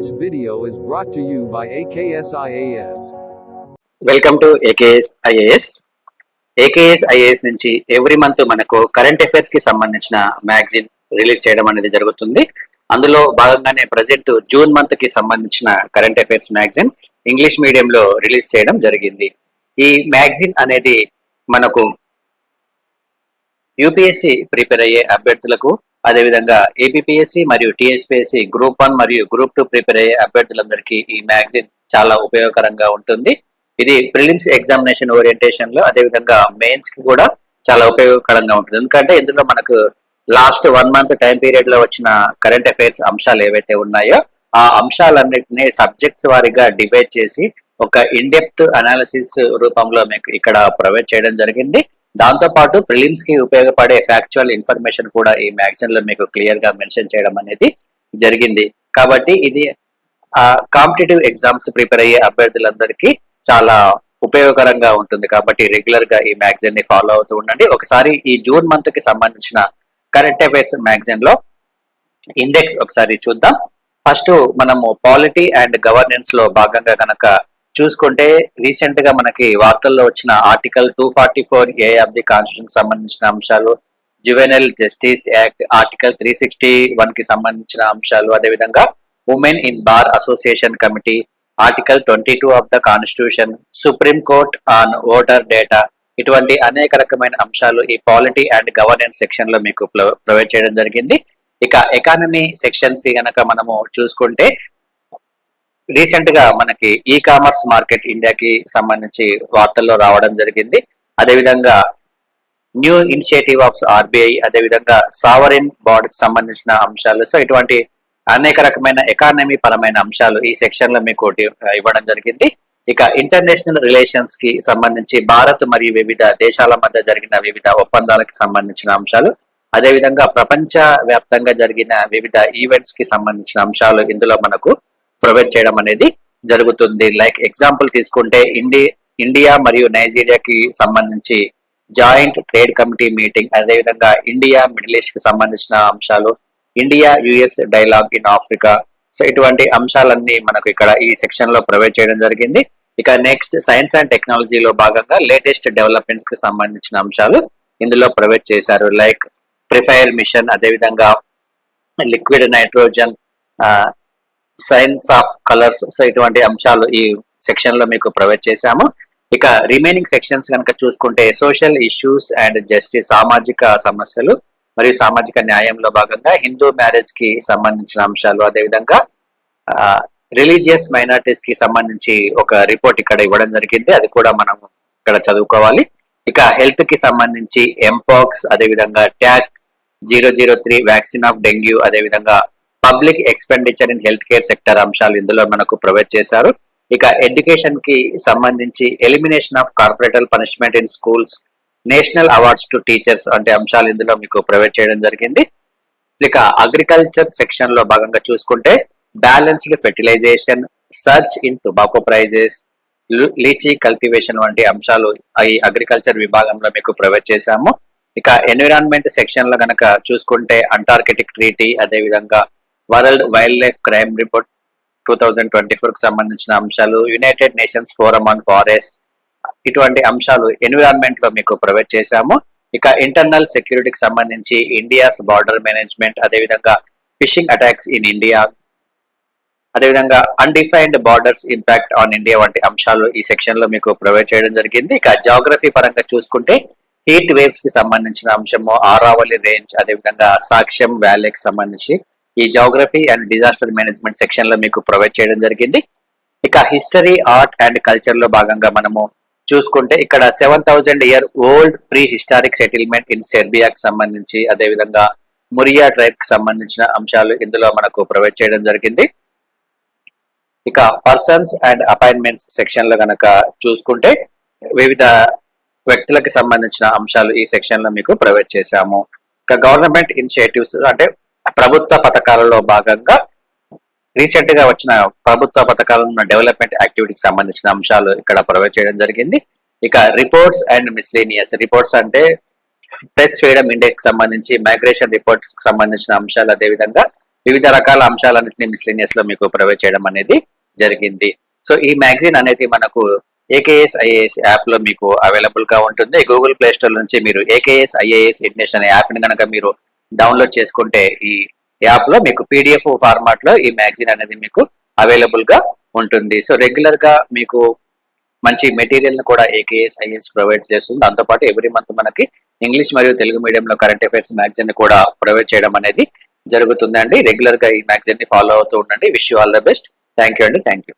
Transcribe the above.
This video is brought to you by AKS IAS. Welcome to AKS IAS. AKS IAS నుంచి every month మనకు current affairs కి సంబంధించిన magazine release చేయడం అనేది జరుగుతుంది. అందులో భాగంగానే ప్రజెంట్ జూన్ మంత్ కి సంబంధించిన కరెంట్ అఫైర్స్ మ్యాగజైన్ ఇంగ్లీష్ మీడియంలో రిలీజ్ చేయడం జరిగింది. ఈ మ్యాగజైన్ అనేది మనకు యూపీఎస్సీ ప్రిపేర్ అయ్యే అభ్యర్థులకు, అదేవిధంగా ఏబిపిఎస్సి మరియు టిఎస్పిఎస్సి గ్రూప్ 1 మరియు గ్రూప్ 2 ప్రిపేర్ అయ్యే అభ్యర్థులందరికీ ఈ మ్యాగజైన్ చాలా ఉపయోగకరంగా ఉంటుంది. ఇది ప్రిలిమ్స్ ఎగ్జామినేషన్ ఓరియంటేషన్ లో, అదేవిధంగా మెయిన్స్ కి కూడా చాలా ఉపయోగకరంగా ఉంటుంది. ఎందుకంటే ఇందులో మనకు లాస్ట్ 1 మంత్ టైం పీరియడ్ లో వచ్చిన కరెంట్ అఫైర్స్ అంశాలు ఏవైతే ఉన్నాయో ఆ అంశాలన్నింటినీ సబ్జెక్ట్స్ వారీగా డివైడ్ చేసి ఒక ఇన్డెప్త్ అనాలిసిస్ రూపంలో మీకు ఇక్కడ ప్రొవైడ్ చేయడం జరిగింది. దాంతో పాటు ప్రిలిమ్స్ కి ఉపయోగపడే ఫ్యాక్చువల్ ఇన్ఫర్మేషన్ కూడా ఈ మ్యాగజైన్ లో మీకు క్లియర్ గా మెన్షన్ చేయడం అనేది జరిగింది. కాబట్టి ఇది కాంపిటేటివ్ ఎగ్జామ్స్ ప్రిపేర్ అయ్యే అభ్యర్థులందరికీ చాలా ఉపయోగకరంగా ఉంటుంది. కాబట్టి రెగ్యులర్ గా ఈ మ్యాగజైన్ ని ఫాలో అవుతూ ఉండండి. ఒకసారి ఈ జూన్ మంత్ కి సంబంధించిన కరెంట్ అఫైర్స్ మ్యాగజైన్ లో ఇండెక్స్ ఒకసారి చూద్దాం. ఫస్ట్ మనము పాలిటీ అండ్ గవర్నెన్స్ లో భాగంగా కనుక చూసుకుంటే, రీసెంట్ గా మనకి వార్తల్లో వచ్చిన article 244A of the constitution సంబంధించిన అంశాలు, జువెనైల్ జస్టిస్ యాక్ట్ ఆర్టికల్ 361 కి సంబంధించిన అంశాలు, అదేవిధంగా women in bar association committee article 22 of the constitution, supreme court on voter data, ఇటువంటి అనేక రకమైన అంశాలు ఈ పాలిటీ అండ్ గవర్నెన్స్ సెక్షన్ లో మీకు ప్రొవైడ్ చేయడం జరిగింది. ఇక ఎకానమీ సెక్షన్స్ కి గనక మనము చూసుకుంటే, రీసెంట్ గా మనకి ఈ కామర్స్ మార్కెట్ ఇండియాకి సంబంధించి వార్తల్లో రావడం జరిగింది. అదేవిధంగా న్యూ ఇనిషియేటివ్ ఆఫ్ ఆర్బీఐ, అదేవిధంగా సావరిన్ బాండ్ కి సంబంధించిన అంశాలు. సో ఇటువంటి అనేక రకమైన ఎకానమీ పరమైన అంశాలు ఈ సెక్షన్ లో మీకు ఇవ్వడం జరిగింది. ఇక ఇంటర్నేషనల్ రిలేషన్స్ కి సంబంధించి భారత్ మరియు వివిధ దేశాల మధ్య జరిగిన వివిధ ఒప్పందాలకు సంబంధించిన అంశాలు, అదేవిధంగా ప్రపంచ వ్యాప్తంగా జరిగిన వివిధ ఈవెంట్స్ కి సంబంధించిన అంశాలు ఇందులో మనకు ప్రొవైడ్ చేయడం అనేది జరుగుతుంది. లైక్ ఎగ్జాంపుల్ తీసుకుంటే, ఇండియా మరియు నైజీరియాకి సంబంధించి జాయింట్ ట్రేడ్ కమిటీ మీటింగ్, అదేవిధంగా ఇండియా మిడిల్ ఈస్ట్ కి సంబంధించిన అంశాలు, India US dialogue in Africa. So ఇటువంటి అంశాలన్నీ మనకు ఇక్కడ ఈ సెక్షన్ లో ప్రొవైడ్ చేయడం జరిగింది. ఇక నెక్స్ట్ సైన్స్ అండ్ టెక్నాలజీలో భాగంగా లేటెస్ట్ డెవలప్మెంట్స్ కి సంబంధించిన అంశాలు ఇందులో ప్రొవైడ్ చేశారు. లైక్ ప్రిఫైర్ మిషన్, అదేవిధంగా liquid nitrogen, science of colours. So ఇటువంటి అంశాలు ఈ సెక్షన్ లో మీకు ప్రొవైడ్ చేశాము. ఇక రిమైనింగ్ సెక్షన్స్ కనుక చూసుకుంటే, సోషల్ ఇష్యూస్ అండ్ జస్టిస్, సామాజిక సమస్యలు మరియు సామాజిక న్యాయంలో భాగంగా హిందూ మ్యారేజ్ కి సంబంధించిన అంశాలు, అదేవిధంగా రిలీజియస్ మైనారిటీస్ కి సంబంధించి ఒక రిపోర్ట్ ఇక్కడ ఇవ్వడం జరిగింది. అది కూడా మనం ఇక్కడ చదువుకోవాలి. ఇక హెల్త్ కి సంబంధించి ఎంపాక్స్, అదేవిధంగా ట్యాక్ 003 వ్యాక్సిన్ ఆఫ్ డెంగ్యూ, అదేవిధంగా public expenditure in health care sector అంశాలు ఇందులో మనకు ప్రొవైడ్ చేశారు. ఇక ఎడ్యుకేషన్ కి సంబంధించి elimination of corporal punishment in schools, national awards to teachers అంటే అంశాలు ఇందులో మీకు ప్రొవైడ్ చేయడం జరిగింది. ఇక అగ్రికల్చర్ సెక్షన్ లో భాగంగా చూసుకుంటే, balanced fertilization, search in tobacco prices, litchi cultivation వంటి అంశాలు ఈ అగ్రికల్చర్ విభాగంలో మీకు ప్రొవైడ్ చేశాము. ఇక ఎన్విరాన్మెంట్ సెక్షన్ లో కనుక చూసుకుంటే, అంటార్కిటిక్ ట్రీటీ, అదేవిధంగా world wild life crime report 2024 కి సంబంధించిన అంశాలు, United nations forum on forest, ఇటువంటి అంశాలు ఎన్విరాన్మెంట్ లో మీకు ప్రొవైడ్ చేశాము. ఇక ఇంటర్నల్ సెక్యూరిటీకి సంబంధించి ఇండియాస్ బార్డర్ మేనేజ్మెంట్, అదేవిధంగా ఫిషింగ్ అటాక్స్ ఇన్ ఇండియా, అదేవిధంగా undefined borders impact on India వంటి అంశాలు ఈ సెక్షన్ లో మీకు ప్రొవైడ్ చేయడం జరిగింది. ఇక జాగ్రఫీ పరంగా చూసుకుంటే, హీట్ వేవ్స్ కి సంబంధించిన అంశము, ఆరావళి రేంజ్, అదేవిధంగా సాక్ష్యం వ్యాలీకి సంబంధించి ఈ geography and disaster management section లో మీకు ప్రొవైడ్ చేయడం జరిగింది. ఇక హిస్టరీ, ఆర్ట్ అండ్ కల్చర్ లో భాగంగా మనము చూసుకుంటే, ఇక్కడ 7000 year old pre historic settlement in సెర్బియాకి సంబంధించి, అదేవిధంగా మురియా ట్రైబ్ కి సంబంధించిన అంశాలు ఇందులో మనకు ప్రొవైడ్ చేయడం జరిగింది. ఇక పర్సన్స్ అండ్ అపాయింట్మెంట్స్ సెక్షన్ లో కనుక చూసుకుంటే, వివిధ వ్యక్తులకు సంబంధించిన అంశాలు ఈ సెక్షన్ లో మీకు ప్రొవైడ్ చేశాము. ఇక గవర్నమెంట్ ఇనిషియేటివ్స్ అంటే ప్రభుత్వ పథకాలలో భాగంగా రీసెంట్ గా వచ్చిన ప్రభుత్వ పథకాలను డెవలప్మెంట్ యాక్టివిటీకి సంబంధించిన అంశాలు ఇక్కడ ప్రొవైడ్ చేయడం జరిగింది. ఇక రిపోర్ట్స్ అండ్ మిస్లేనియస్, రిపోర్ట్స్ అంటే ప్రెస్ ఫ్రీడమ్ ఇండెక్స్ సంబంధించి మైగ్రేషన్ రిపోర్ట్స్ సంబంధించిన అంశాలు, అదేవిధంగా వివిధ రకాల అంశాలన్నింటినీ మిస్లీనియస్ లో మీకు ప్రొవైడ్ చేయడం అనేది జరిగింది. సో ఈ మ్యాగజైన్ అనేది మనకు AKS IAS యాప్ లో మీకు అవైలబుల్ గా ఉంటుంది. గూగుల్ ప్లే స్టోర్ నుంచి మీరు AKS IAS ఎడ్యుకేషన్ అనే యాప్ ని కనుక మీరు డౌన్లోడ్ చేసుకుంటే ఈ యాప్ లో మీకు PDF ఫార్మాట్ లో ఈ మ్యాగజైన్ అనేది మీకు అవైలబుల్ గా ఉంటుంది. సో రెగ్యులర్ గా మీకు మంచి మెటీరియల్ ని కూడా AKS IAS ప్రొవైడ్ చేస్తుంది. దాంతోపాటు ఎవ్రీ మంత్ మనకి ఇంగ్లీష్ మరియు తెలుగు మీడియంలో కరెంట్ అఫైర్స్ మ్యాగజైన్ ని కూడా ప్రొవైడ్ చేయడం అనేది జరుగుతుందండి. రెగ్యులర్ గా ఈ మ్యాగజైన్ ని ఫాలో అవుతూ ఉండండి. Wish you all the best. Thank you అండి. Thank you.